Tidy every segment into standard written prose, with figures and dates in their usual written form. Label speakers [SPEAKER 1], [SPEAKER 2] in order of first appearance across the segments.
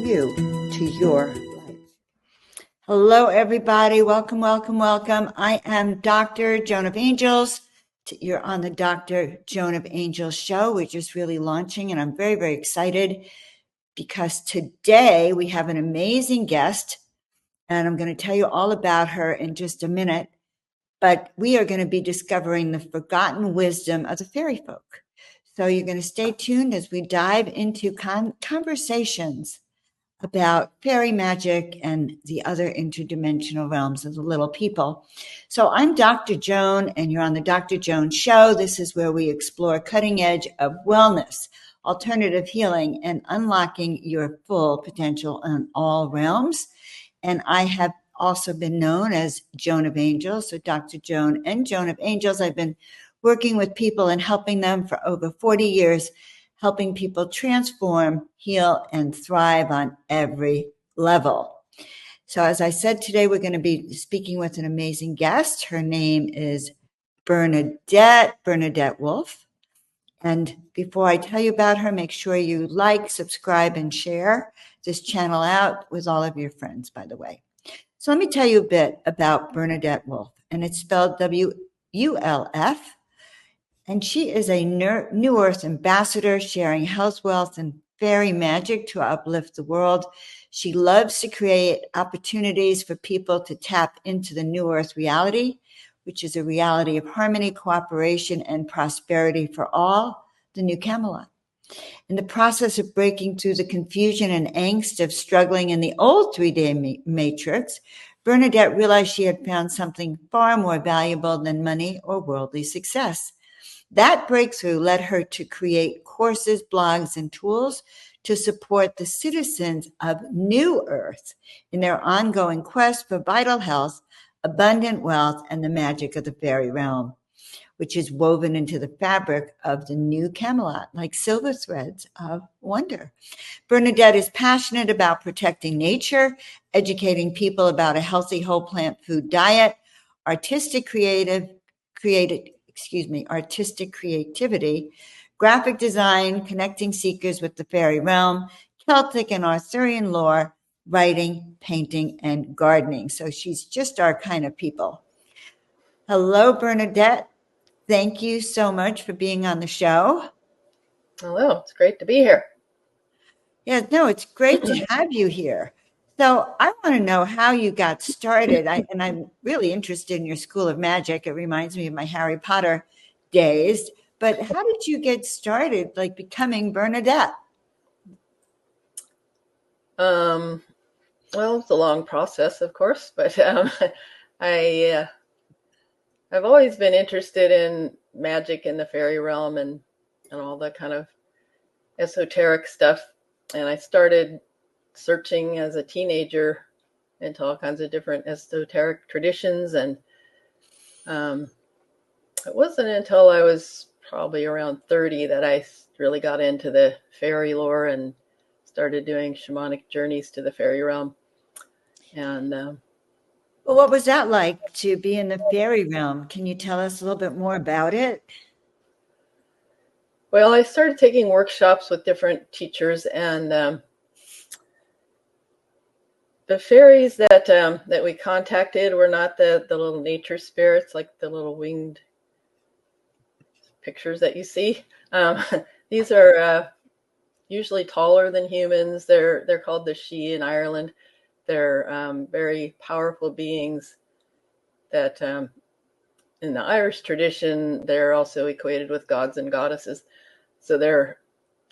[SPEAKER 1] you to your life. Hello, everybody. Welcome, welcome, welcome. I am Dr. Joan of Angels. You're on the Dr. Joan of Angels show, which is really launching, and I'm very, very excited because today we have an amazing guest, and I'm going to tell you all about her in just a minute. But we are going to be discovering the forgotten wisdom of the fairy folk. So you're going to stay tuned as we dive into conversations about fairy magic and the other interdimensional realms of the little people. So I'm Dr. Joan, and you're on the Dr. Joan show. This is where we explore cutting edge of wellness, alternative healing, and unlocking your full potential in all realms. And I have also been known as Joan of Angels, so Dr. Joan and Joan of Angels. I've been working with people and helping them for over 40 years, helping people transform, heal, and thrive on every level. So as I said, today we're going to be speaking with an amazing guest. Her name is Bernadette Wulf. And before I tell you about her, make sure you like, subscribe, and share this channel out with all of your friends, by the way. So let me tell you a bit about Bernadette Wulf, and it's spelled W-U-L-F. And she is a New Earth ambassador, sharing health, wealth, and fairy magic to uplift the world. She loves to create opportunities for people to tap into the New Earth reality, which is a reality of harmony, cooperation, and prosperity for all, the new Camelot. In the process of breaking through the confusion and angst of struggling in the old 3D matrix, Bernadette realized she had found something far more valuable than money or worldly success. That breakthrough led her to create courses, blogs, and tools to support the citizens of New Earth in their ongoing quest for vital health, abundant wealth, and the magic of the fairy realm, which is woven into the fabric of the new Camelot like silver threads of wonder. Bernadette is passionate about protecting nature, educating people about a healthy whole plant food diet, artistic creativity, graphic design, connecting seekers with the fairy realm, Celtic and Arthurian lore, writing, painting, and gardening. So she's just our kind of people. Hello, Bernadette. Thank you so much for being on the show.
[SPEAKER 2] Hello, it's great to be here.
[SPEAKER 1] Yeah, no, it's great to have you here. So I want to know how you got started. And I'm really interested in your School of Magic. It reminds me of my Harry Potter days. But how did you get started, like becoming Bernadette?
[SPEAKER 2] Well, it's a long process, of course, but I've always been interested in magic in the fairy realm and all that kind of esoteric stuff. And I started searching as a teenager into all kinds of different esoteric traditions. And it wasn't until I was probably around 30 that I really got into the fairy lore and started doing shamanic journeys to the fairy realm. And
[SPEAKER 1] well, what was that like to be in the fairy realm? Can you tell us a little bit more about it?
[SPEAKER 2] well, I started taking workshops with different teachers, and the fairies that we contacted were not the little nature spirits, like the little winged pictures that you see. These are usually taller than humans. They're called the She in Ireland. They're very powerful beings that in the Irish tradition, they're also equated with gods and goddesses. So they're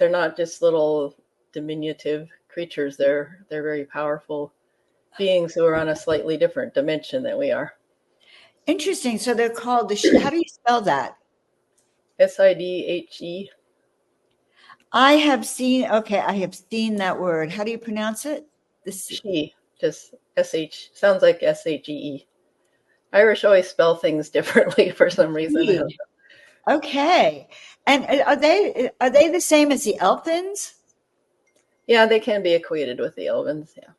[SPEAKER 2] not just little diminutive creatures. They're very powerful beings who are on a slightly different dimension than we are.
[SPEAKER 1] Interesting. So they're called how do you spell that?
[SPEAKER 2] Sidhe.
[SPEAKER 1] I have seen that word. How do you pronounce it?
[SPEAKER 2] She, just sh, sounds like shee. Irish always spell things differently for some reason.
[SPEAKER 1] Okay. And are they the same as the Elfins?
[SPEAKER 2] Yeah, they can be equated with the Elvins. Yeah,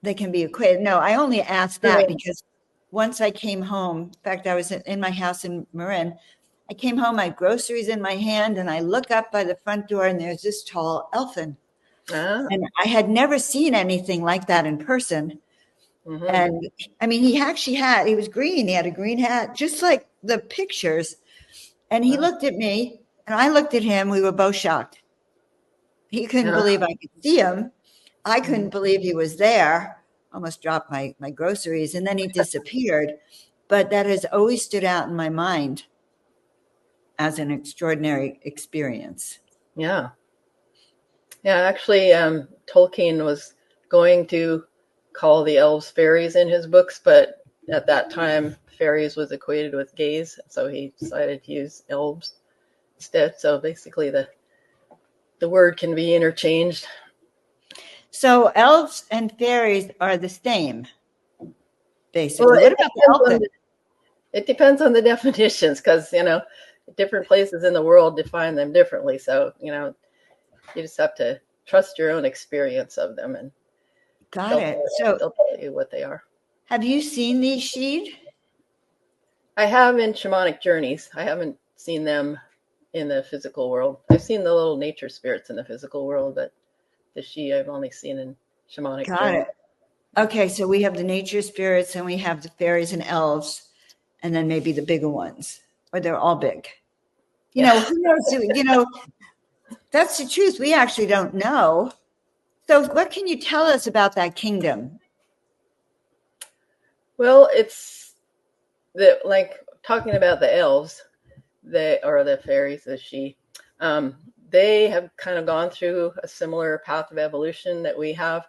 [SPEAKER 1] They can be equated. No, I only asked that because once I came home, in fact, I was in my house in Marin. I came home, I had groceries in my hand, and I look up by the front door, and there's this tall elfin
[SPEAKER 2] Ah.
[SPEAKER 1] And I had never seen anything like that in person.
[SPEAKER 2] Mm-hmm.
[SPEAKER 1] And I mean, he was green. He had a green hat, just like the pictures. And he looked at me and I looked at him. We were both shocked. He couldn't believe I could see him. I couldn't believe he was there. Almost dropped my groceries, and then he disappeared. But that has always stood out in my mind as an extraordinary experience.
[SPEAKER 2] Yeah. Yeah, actually, Tolkien was going to call the elves fairies in his books, but at that time, fairies was equated with gays, so he decided to use elves instead. So basically, the word can be interchanged.
[SPEAKER 1] So elves and fairies are the same, basically.
[SPEAKER 2] Well,
[SPEAKER 1] What about the elfin?
[SPEAKER 2] it depends on the definitions, because different places in the world define them differently. So you just have to trust your own experience of them, and
[SPEAKER 1] Got it. So
[SPEAKER 2] they'll tell you what they are.
[SPEAKER 1] have you seen these Sheed?
[SPEAKER 2] I have in shamanic journeys. I haven't seen them in the physical world. I've seen the little nature spirits in the physical world, but the She I've only seen in shamanic
[SPEAKER 1] Got
[SPEAKER 2] journeys.
[SPEAKER 1] it. Okay, so we have the nature spirits and we have the fairies and elves, and then maybe the bigger ones, or they're all big. Who knows? That's the truth. We actually don't know. So what can you tell us about that kingdom?
[SPEAKER 2] Well, it's like talking about the elves, or the fairies, the She. They have kind of gone through a similar path of evolution that we have,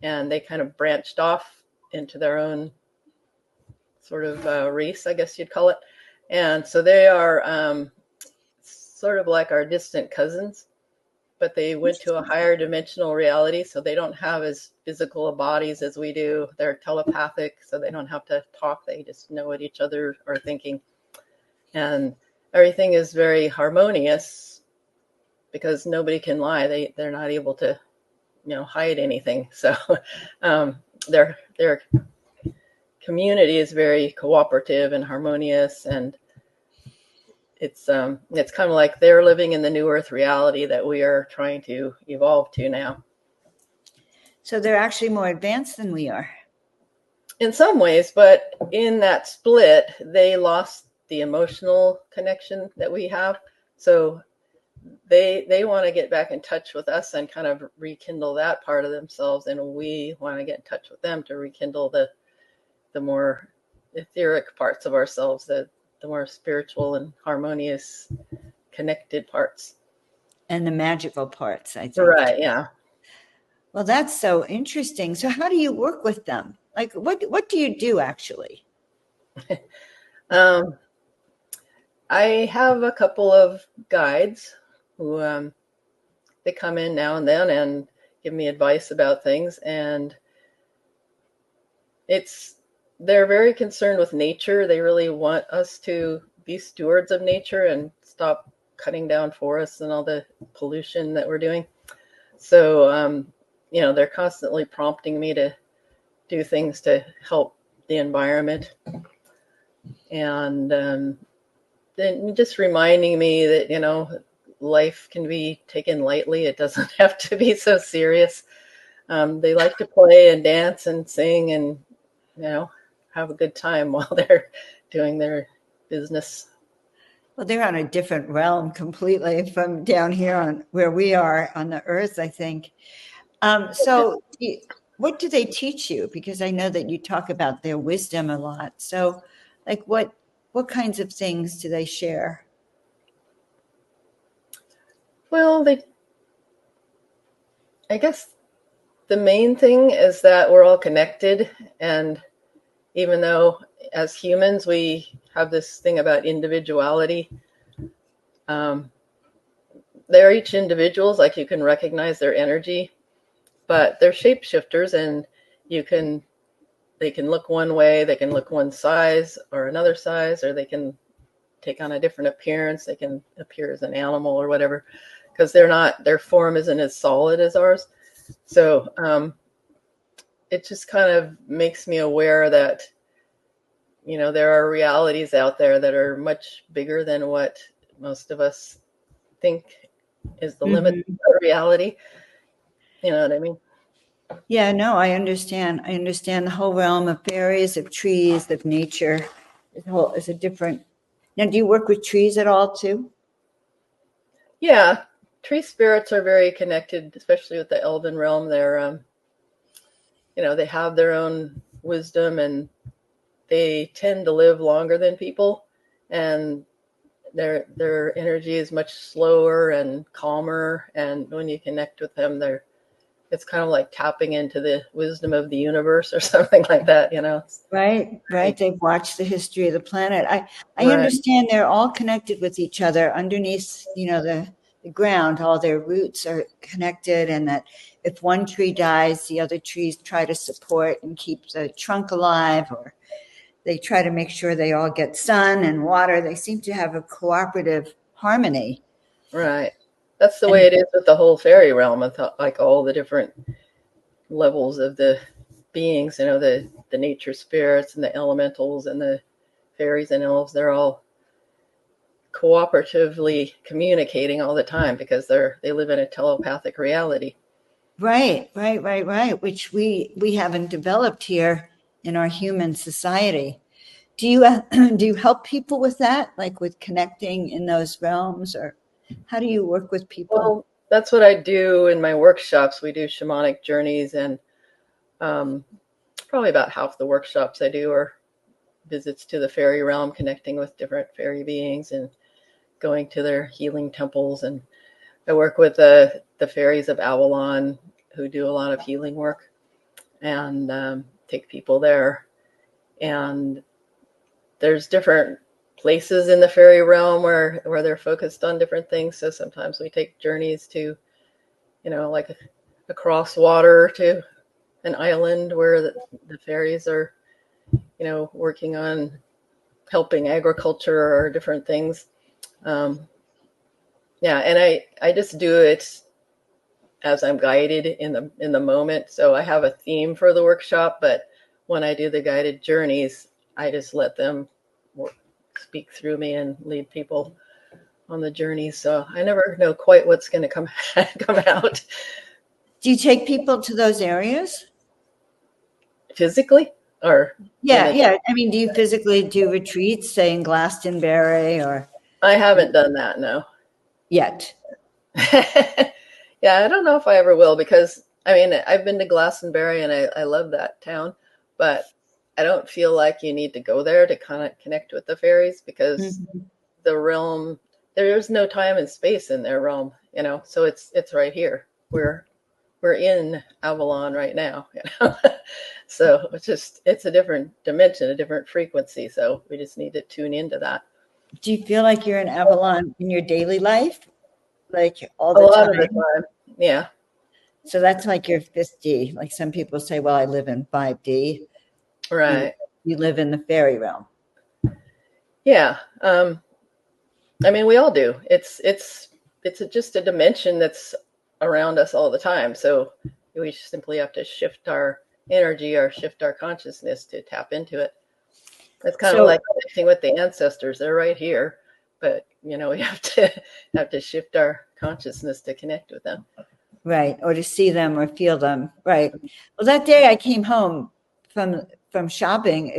[SPEAKER 2] and they kind of branched off into their own sort of race, I guess you'd call it. And so they are sort of like our distant cousins, but they went to a higher dimensional reality. So they don't have as physical bodies as we do. They're telepathic, so they don't have to talk. They just know what each other are thinking. And everything is very harmonious because nobody can lie. They're not able to, hide anything. So their community is very cooperative and harmonious, and it's kind of like they're living in the new earth reality that we are trying to evolve to now.
[SPEAKER 1] So they're actually more advanced than we are.
[SPEAKER 2] In some ways, but in that split, they lost the emotional connection that we have. So they want to get back in touch with us and kind of rekindle that part of themselves, and we want to get in touch with them to rekindle the more etheric parts of ourselves, the more spiritual and harmonious, connected parts.
[SPEAKER 1] And the magical parts, I think.
[SPEAKER 2] Right, yeah.
[SPEAKER 1] Well, that's so interesting. So how do you work with them? Like, what do you do, actually?
[SPEAKER 2] I have a couple of guides who they come in now and then and give me advice about things, and they're very concerned with nature. They really want us to be stewards of nature and stop cutting down forests and all the pollution that we're doing. So, they're constantly prompting me to do things to help the environment. And then just reminding me that, life can be taken lightly. It doesn't have to be so serious. They like to play and dance and sing and, have a good time while they're doing their business.
[SPEAKER 1] Well, they're on a different realm completely from down here on where we are on the earth, I think. So what do they teach you? Because I know that you talk about their wisdom a lot. So like what kinds of things do they share?
[SPEAKER 2] Well, I guess the main thing is that we're all connected. And even though as humans, we have this thing about individuality, they're each individuals, like you can recognize their energy, but they're shapeshifters, and they can look one way, they can look one size or another size, or they can take on a different appearance. They can appear as an animal or whatever, because their form isn't as solid as ours. So it just kind of makes me aware that, there are realities out there that are much bigger than what most of us think is the limit of reality. You know what I mean?
[SPEAKER 1] Yeah, no, I understand. I understand the whole realm of fairies, of trees, of nature. Is a different. Now, do you work with trees at all too?
[SPEAKER 2] Yeah, tree spirits are very connected, especially with the elven realm. They're, they have their own wisdom, and they tend to live longer than people, and their energy is much slower and calmer. And when you connect with them, it's kind of like tapping into the wisdom of the universe or something like that.
[SPEAKER 1] Right, right. They've watched the history of the planet. I
[SPEAKER 2] Right,
[SPEAKER 1] understand they're all connected with each other underneath, the ground. All their roots are connected, and that if one tree dies, the other trees try to support and keep the trunk alive, or they try to make sure they all get sun and water. They seem to have a cooperative harmony.
[SPEAKER 2] right. That's the way
[SPEAKER 1] And
[SPEAKER 2] it is with the whole fairy realm, with like all the different levels of the beings. The nature spirits and the elementals and the fairies and elves. They're all cooperatively communicating all the time because they live in a telepathic reality.
[SPEAKER 1] right, right, right, right, which we haven't developed here in our human society. Do you do you help people with that, like with connecting in those realms, or how do you work with people?
[SPEAKER 2] Well, that's what I do in my workshops. We do shamanic journeys, and um, probably about half the workshops I do are visits to the fairy realm, connecting with different fairy beings and going to their healing temples. And I work with the fairies of Avalon, who do a lot of healing work, and take people there. And there's different places in the fairy realm where they're focused on different things. So sometimes we take journeys to, like across water to an island where the fairies are, working on helping agriculture or different things. Um, yeah, and I just do it as I'm guided in the moment. So I have a theme for the workshop, but when I do the guided journeys, I just let them speak through me and lead people on the journey. So I never know quite what's going to come come out
[SPEAKER 1] Do you take people to those areas?
[SPEAKER 2] physically or in
[SPEAKER 1] Yeah,
[SPEAKER 2] a.
[SPEAKER 1] yeah. I mean, do you physically do retreats, say in Glastonbury, or
[SPEAKER 2] I haven't done that, no.
[SPEAKER 1] yet?
[SPEAKER 2] Yeah, I don't know if I ever will, because I mean, I've been to Glastonbury and I love that town, but I don't feel like you need to go there to kind of connect with the fairies, because
[SPEAKER 1] Mhm.
[SPEAKER 2] the realm, there's no time and space in their realm, so it's right here. We're in Avalon right now. So it's a different dimension, a different frequency. So we just need to tune into that.
[SPEAKER 1] Do you feel like you're in Avalon in your daily life, like all
[SPEAKER 2] A
[SPEAKER 1] the
[SPEAKER 2] lot of the
[SPEAKER 1] time?
[SPEAKER 2] time. Yeah.
[SPEAKER 1] So that's like your fifth D. Like some people say, well, I live in 5D. You
[SPEAKER 2] Right.
[SPEAKER 1] you live in the fairy realm.
[SPEAKER 2] Yeah. I mean, we all do. It's just a dimension that's around us all the time. So we simply have to shift our energy or shift our consciousness to tap into it. It's kind of
[SPEAKER 1] So,
[SPEAKER 2] like connecting with the ancestors. They're right here, but we have to shift our consciousness to connect with them.
[SPEAKER 1] right, or to see them or feel them. Right. Well, that day I came home from from shopping,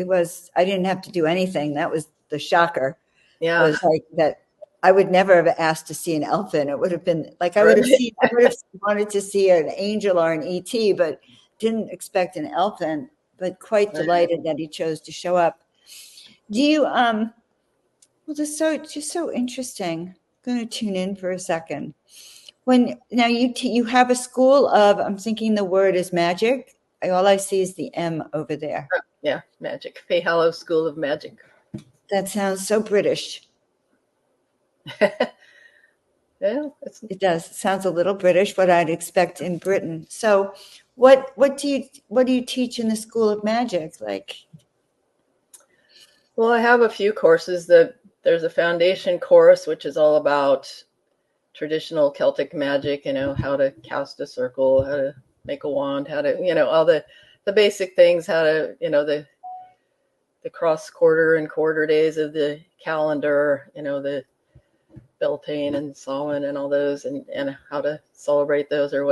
[SPEAKER 1] I didn't have to do anything. That was the shocker.
[SPEAKER 2] Yeah.
[SPEAKER 1] Was like that I would never have asked to see an elephant. It would have been like
[SPEAKER 2] Right.
[SPEAKER 1] I would have wanted to see an angel or an ET, but didn't expect an elephant, but quite
[SPEAKER 2] Right.
[SPEAKER 1] delighted that he chose to show up. Do you well, this is just so interesting. I'm going to tune in for a second. When now you have a school of, I'm thinking the word is magic. All I see is the M over there.
[SPEAKER 2] Yeah. Magic. Fay Hallow School of Magic.
[SPEAKER 1] That sounds so British.
[SPEAKER 2] Yeah. It's
[SPEAKER 1] It does. It sounds a little British, what I'd expect in Britain. So, what do you teach in the School of Magic? Like,
[SPEAKER 2] Well, I have a few courses. There's a foundation course, which is all about traditional Celtic magic, how to cast a circle, how to make a wand, how to, all the basic things, how to, the cross quarter and quarter days of the calendar, the Beltane and Samhain and all those, and how to celebrate those, or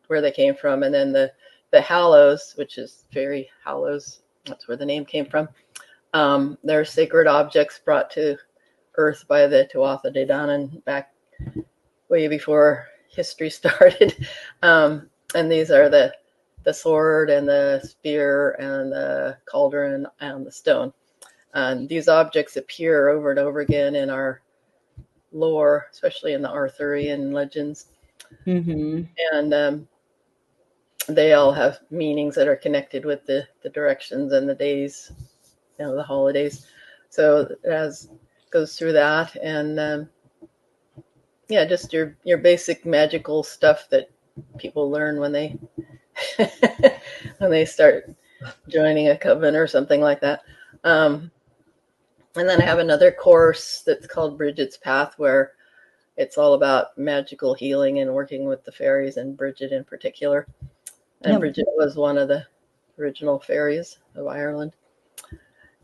[SPEAKER 2] where they came from. And then the Hallows, which is Fairy Hallows, that's where the name came from. They're sacred objects brought to Earth by the Tuatha De Danann back way before history started. And these are the sword and the spear and the cauldron and the stone. And these objects appear over and over again in our lore, especially in the Arthurian legends.
[SPEAKER 1] Mm-hmm.
[SPEAKER 2] And they all have meanings that are connected with the directions and the days, the holidays. So it goes through that. And just your basic magical stuff that people learn when they when they start joining a coven or something like that. And then I have another course that's called Bridget's Path, where it's all about magical healing and working with the fairies, and Bridget in particular. And Bridget was one of the original fairies of Ireland.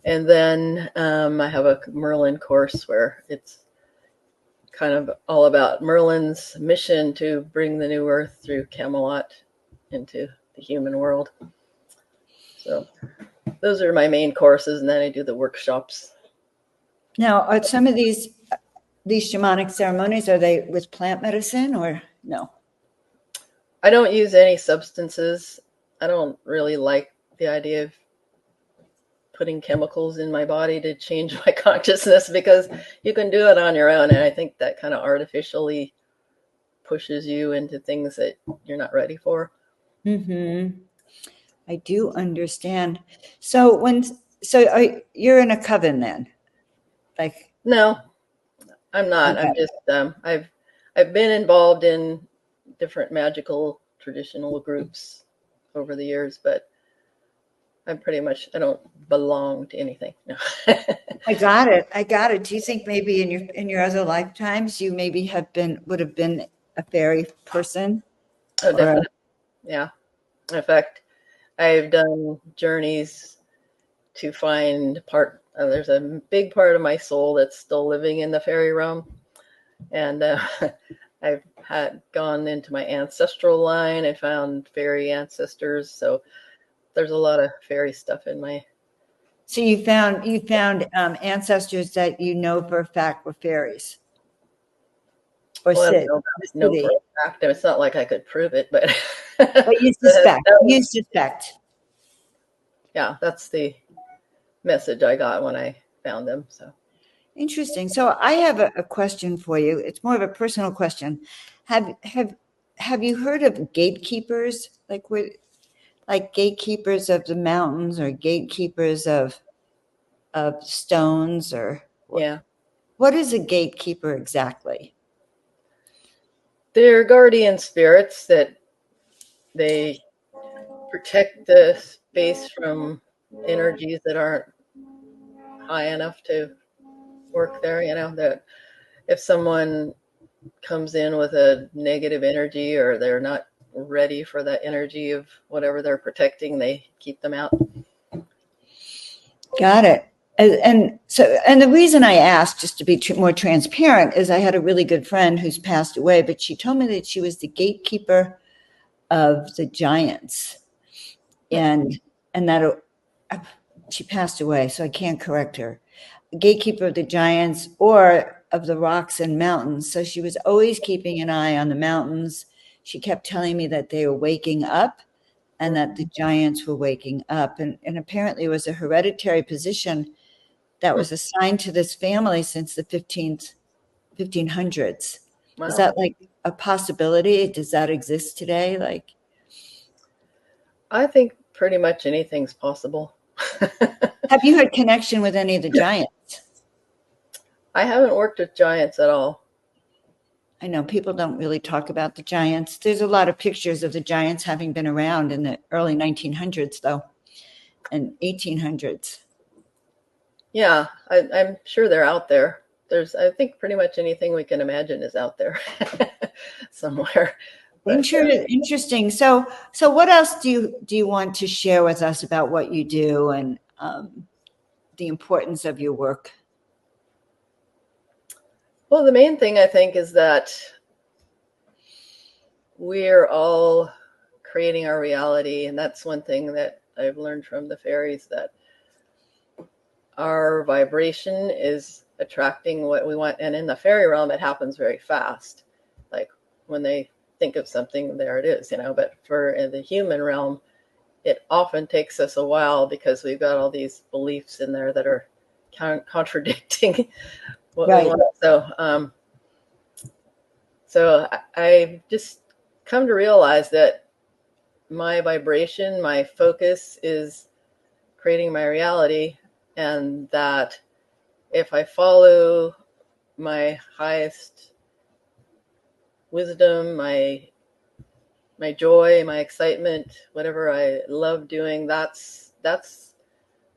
[SPEAKER 2] And then I have a Merlin course where it's kind of all about Merlin's mission to bring the new earth through Camelot into the human world. So those are my main courses, and then I do the workshops.
[SPEAKER 1] Now, are some of these shamanic ceremonies, are they with plant medicine or no?
[SPEAKER 2] I don't use any substances. I don't really like the idea of putting chemicals in my body to change my consciousness, because you can do it on your own. And I think that kind of artificially pushes you into things that you're not ready for.
[SPEAKER 1] Mm-hmm. I do understand. So you're in a coven then? Like,
[SPEAKER 2] no, I'm not. Okay. I'm just I've been involved in different magical traditional groups over the years, but I don't belong to anything. No.
[SPEAKER 1] I got it. Do you think maybe in your other lifetimes you maybe would have been a fairy person?
[SPEAKER 2] Oh, definitely. Yeah. In fact, I've done journeys to find there's a big part of my soul that's still living in the fairy realm. And I've gone into my ancestral line. I found fairy ancestors. So there's a lot of fairy stuff in my.
[SPEAKER 1] So you found ancestors that you know for a fact were fairies. Or
[SPEAKER 2] well, no for a fact. It's not like I could prove it, but
[SPEAKER 1] you suspect. You suspect.
[SPEAKER 2] Yeah, that's the message I got when I found them. So
[SPEAKER 1] interesting. So I have a question for you. It's more of a personal question. Have you heard of gatekeepers, like gatekeepers of the mountains or gatekeepers of stones, or
[SPEAKER 2] yeah?
[SPEAKER 1] What is a gatekeeper exactly?
[SPEAKER 2] They're guardian spirits that they protect the space from energies that aren't high enough to work there. That if someone comes in with a negative energy, or they're not ready for that energy of whatever they're protecting, they keep them out.
[SPEAKER 1] Got it. And the reason I asked, just to be more transparent, is I had a really good friend who's passed away, but she told me that she was the gatekeeper of the giants, and that she passed away, so I can't correct her. Gatekeeper of the giants or of the rocks and mountains. So she was always keeping an eye on the mountains. She kept telling me that they were waking up and that the giants were waking up. And apparently it was a hereditary position that was assigned to this family since the 1500s. Wow. Is that like a possibility? Does that exist today?
[SPEAKER 2] I think pretty much anything's possible.
[SPEAKER 1] Have you had connection with any of the giants?
[SPEAKER 2] I haven't worked with giants at all.
[SPEAKER 1] I know people don't really talk about the giants. There's a lot of pictures of the giants having been around in the early 1900s, though, and 1800s. Yeah,
[SPEAKER 2] I'm sure they're out there. I think pretty much anything we can imagine is out there somewhere.
[SPEAKER 1] Interesting. So what else do you want to share with us about what you do and the importance of your work?
[SPEAKER 2] Well, the main thing I think is that we're all creating our reality. And that's one thing that I've learned from the fairies, that our vibration is attracting what we want. And in the fairy realm, it happens very fast. Like when they think of something, there it is, but in the human realm, it often takes us a while because we've got all these beliefs in there that are contradicting what we want. So I've just come to realize that my vibration, my focus is creating my reality, and that if I follow my highest wisdom, my joy, my excitement, whatever I love doing, that's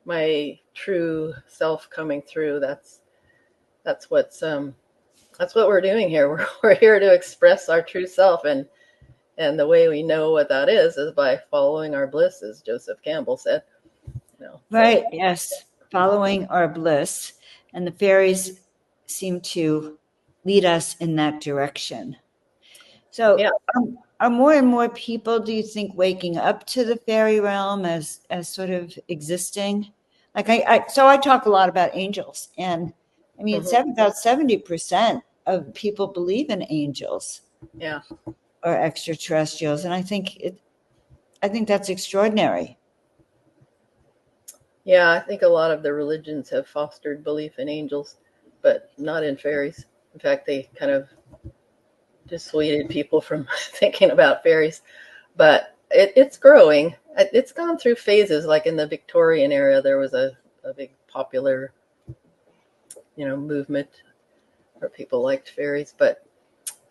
[SPEAKER 2] my true self coming through. That's what we're doing here. We're here to express our true self, and the way we know what that is by following our bliss, as Joseph Campbell said.
[SPEAKER 1] Right. Yes. Following our bliss, and the fairies seem to lead us in that direction. So,
[SPEAKER 2] yeah.
[SPEAKER 1] Are more and more people, do you think, waking up to the fairy realm as sort of existing? Like I talk a lot about angels, and I mean, it's about 70% of people believe in angels, or extraterrestrials, and I think that's extraordinary.
[SPEAKER 2] Yeah, I think a lot of the religions have fostered belief in angels, but not in fairies. In fact, they kind of dissuaded people from thinking about fairies. But it's growing. It's gone through phases. Like in the Victorian era, there was a big popular, movement where people liked fairies. But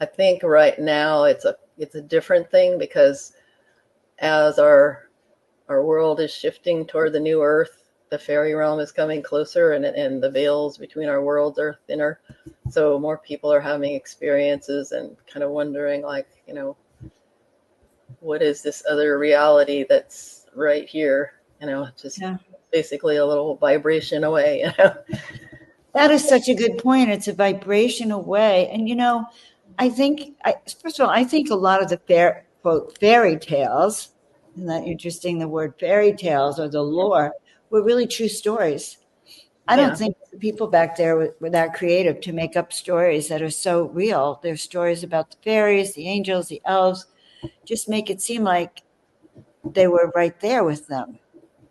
[SPEAKER 2] I think right now it's a different thing, because as our world is shifting toward the new earth, the fairy realm is coming closer, and the veils between our worlds are thinner. So more people are having experiences and kind of wondering, like, what is this other reality that's right here? Just basically a little vibration away.
[SPEAKER 1] That is such a good point. It's a vibration away. And, I think, first of all, I think a lot of the quote, fairy tales, isn't that interesting? The word fairy tales, or the lore, were really true stories. I don't think the people back there were that creative to make up stories that are so real. They're stories about the fairies, the angels, the elves, just make it seem like they were right there with them.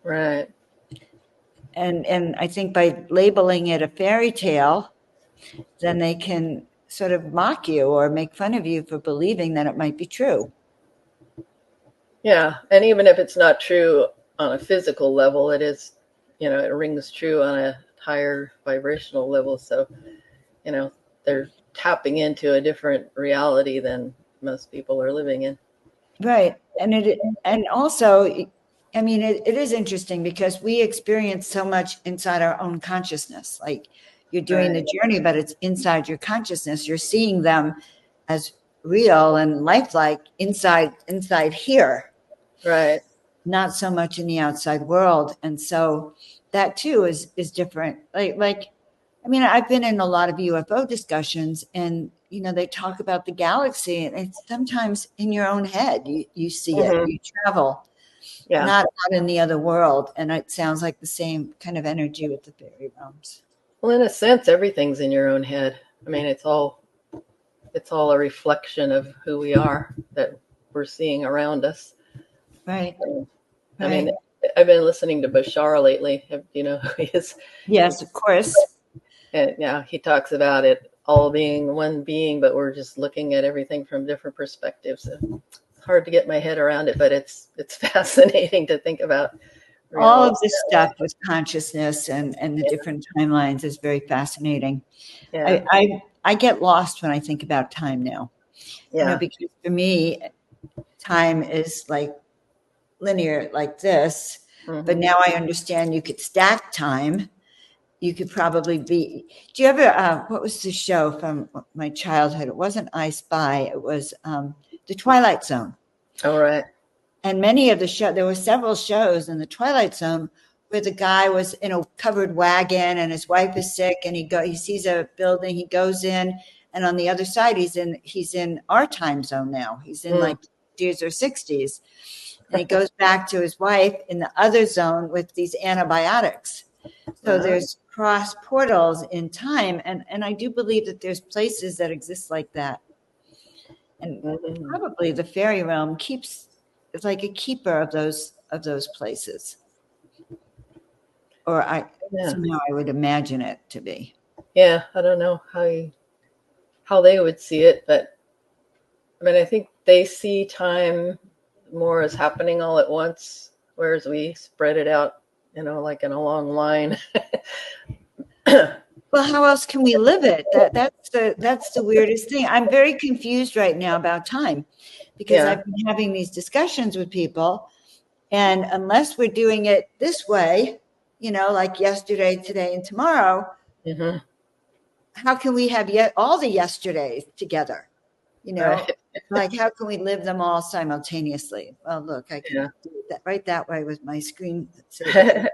[SPEAKER 2] Right.
[SPEAKER 1] And I think by labeling it a fairy tale, then they can sort of mock you or make fun of you for believing that it might be true.
[SPEAKER 2] Yeah. And even if it's not true on a physical level, it is, it rings true on a higher vibrational level. So, they're tapping into a different reality than most people are living in.
[SPEAKER 1] Right. And also, I mean, it is interesting because we experience so much inside our own consciousness. Like, you're doing the journey, but it's inside your consciousness. You're seeing them as real and lifelike inside here.
[SPEAKER 2] Right.
[SPEAKER 1] Not so much in the outside world. And so that too is different. Like, I mean, I've been in a lot of UFO discussions, and, they talk about the galaxy, and it's sometimes in your own head. You see it, you travel, not out in the other world. And it sounds like the same kind of energy with the fairy realms.
[SPEAKER 2] Well, in a sense, everything's in your own head. I mean, it's all a reflection of who we are that we're seeing around us.
[SPEAKER 1] Right.
[SPEAKER 2] I mean, I've been listening to Bashar lately. Do you know who he is?
[SPEAKER 1] Yes, of course.
[SPEAKER 2] And he talks about it all being one being, but we're just looking at everything from different perspectives. It's hard to get my head around it, but it's fascinating to think about.
[SPEAKER 1] All of this stuff with consciousness and the different timelines is very fascinating.
[SPEAKER 2] Yeah.
[SPEAKER 1] I get lost when I think about time now. Because for me, time is like linear like this, but now I understand you could stack time. You could probably do you ever, what was the show from my childhood? It wasn't I Spy. It was The Twilight Zone.
[SPEAKER 2] Oh, right.
[SPEAKER 1] And many of there were several shows in the Twilight Zone where the guy was in a covered wagon and his wife is sick, and he sees a building, he goes in, and on the other side, he's in our time zone now. He's in like 50s or 60s. And he goes back to his wife in the other zone with these antibiotics. So there's cross portals in time. And I do believe that there's places that exist like that. And probably the fairy realm it's like a keeper of those places. Or somehow I would imagine it to be.
[SPEAKER 2] Yeah, I don't know how they would see it, but I mean, I think they see time more as happening all at once, whereas we spread it out, like in a long line.
[SPEAKER 1] Well, how else can we live it? That's the weirdest thing. I'm very confused right now about time, because I've been having these discussions with people, and unless we're doing it this way, like yesterday, today, and tomorrow, how can we have all the yesterdays together?
[SPEAKER 2] Right.
[SPEAKER 1] Like, how can we live them all simultaneously? Well, look, I can do that right that way with my screen.
[SPEAKER 2] I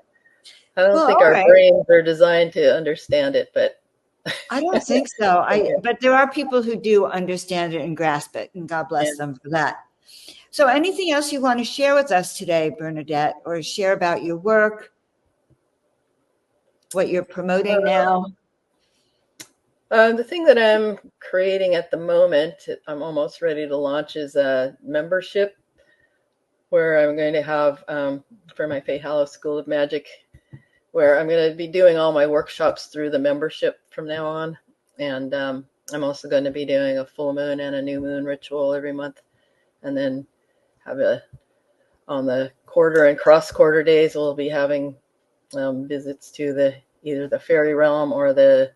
[SPEAKER 2] don't think our brains are designed to understand it, but
[SPEAKER 1] I don't think so. But there are people who do understand it and grasp it, and God bless them for that. So anything else you want to share with us today, Bernadette, or share about your work, what you're promoting now?
[SPEAKER 2] The thing that I'm creating at the moment, I'm almost ready to launch, is a membership where I'm going to have, for my Fae Hallows School of Magic, where I'm going to be doing all my workshops through the membership from now on. And I'm also going to be doing a full moon and a new moon ritual every month. And then on the quarter and cross quarter days, we'll be having visits to either the fairy realm or the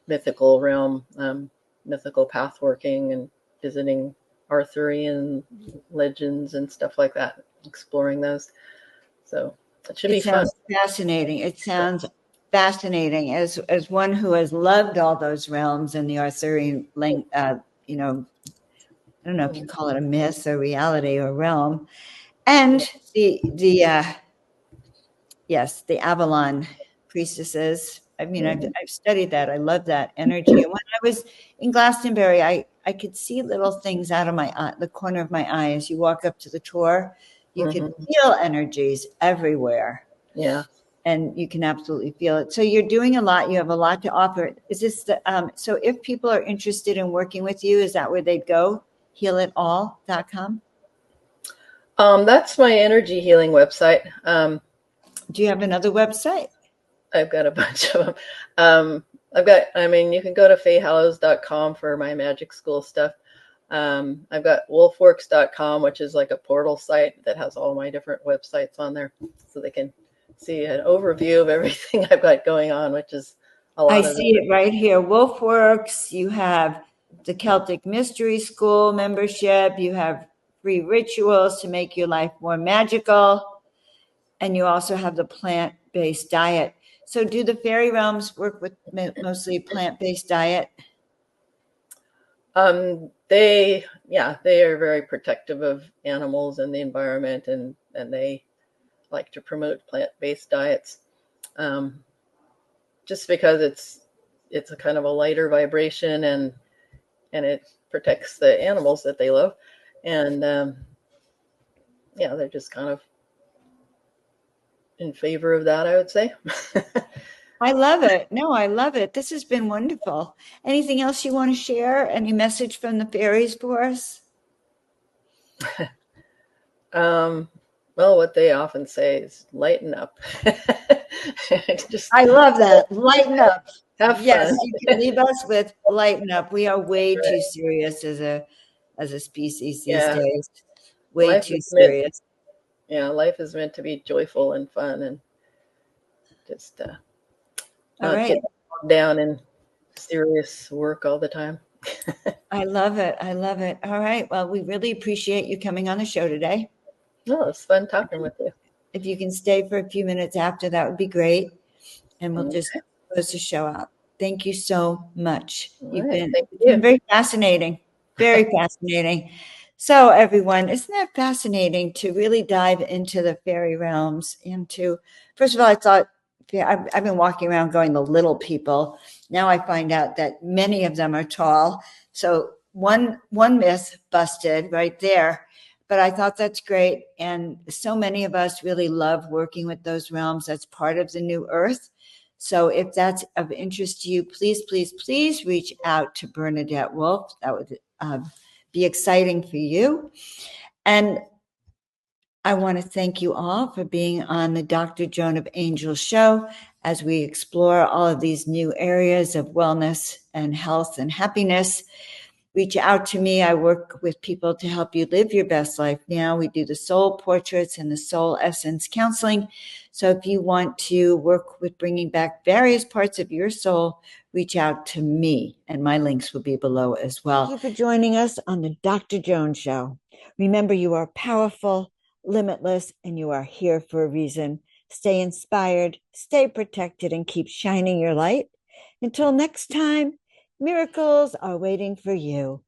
[SPEAKER 2] mythical realm, mythical path working, and visiting Arthurian legends and stuff like that, exploring those. So it should be fun.
[SPEAKER 1] Fascinating. It sounds fascinating. As one who has loved all those realms and the Arthurian, I don't know if you call it a myth or reality or realm, and the Avalon priestesses. I mean, I've studied that. I love that energy. And when I was in Glastonbury, I could see little things out of my eye, the corner of my eye. As you walk up to the tour, you can feel energies everywhere.
[SPEAKER 2] Yeah.
[SPEAKER 1] And you can absolutely feel it. So you're doing a lot. You have a lot to offer. Is this so if people are interested in working with you, is that where they'd go? Healitall.com?
[SPEAKER 2] That's my energy healing website.
[SPEAKER 1] Do you have another website?
[SPEAKER 2] I've got a bunch of them. You can go to faehallows.com for my magic school stuff. I've got wolfworks.com, which is like a portal site that has all my different websites on there, so they can see an overview of everything I've got going on, which is a lot. I
[SPEAKER 1] see it right here. Wolfworks. You have the Celtic Mystery School membership. You have free rituals to make your life more magical. And you also have the plant-based diet. So do the fairy realms work with mostly plant-based diet?
[SPEAKER 2] They are very protective of animals and the environment, and they like to promote plant-based diets, just because it's a kind of a lighter vibration, and it protects the animals that they love, and they're just kind of in favor of that, I would say.
[SPEAKER 1] I love it. No, I love it. This has been wonderful. Anything else you want to share? Any message from the fairies for us?
[SPEAKER 2] Well, what they often say is lighten up.
[SPEAKER 1] I love that. Lighten up.
[SPEAKER 2] Have fun.
[SPEAKER 1] Yes, you can leave us with lighten up. We are way too serious as a species these days. Way too serious.
[SPEAKER 2] Life is meant to be joyful and fun, and just not get down in serious work all the time.
[SPEAKER 1] I love it. I love it. All right. Well, we really appreciate you coming on the show today.
[SPEAKER 2] No, it's fun talking with you.
[SPEAKER 1] If you can stay for a few minutes after, that would be great. And we'll just close the show out. Thank you so much. You've been very fascinating. Very fascinating. So everyone, isn't that fascinating to really dive into the fairy realms? First of all, I thought, I've been walking around going the little people. Now I find out that many of them are tall. So one myth busted right there. But I thought that's great. And so many of us really love working with those realms. That's part of the new earth. So if that's of interest to you, please, please, please reach out to Bernadette Wulf. That would be exciting for you. And I want to thank you all for being on the Dr. Joan of Angels show as we explore all of these new areas of wellness and health and happiness. Reach out to me. I work with people to help you live your best life now. We do the soul portraits and the soul essence counseling. So if you want to work with bringing back various parts of your soul, reach out to me, and my links will be below as well. Thank you for joining us on the Dr. Joan Show. Remember, you are powerful, limitless, and you are here for a reason. Stay inspired, stay protected, and keep shining your light. Until next time, miracles are waiting for you.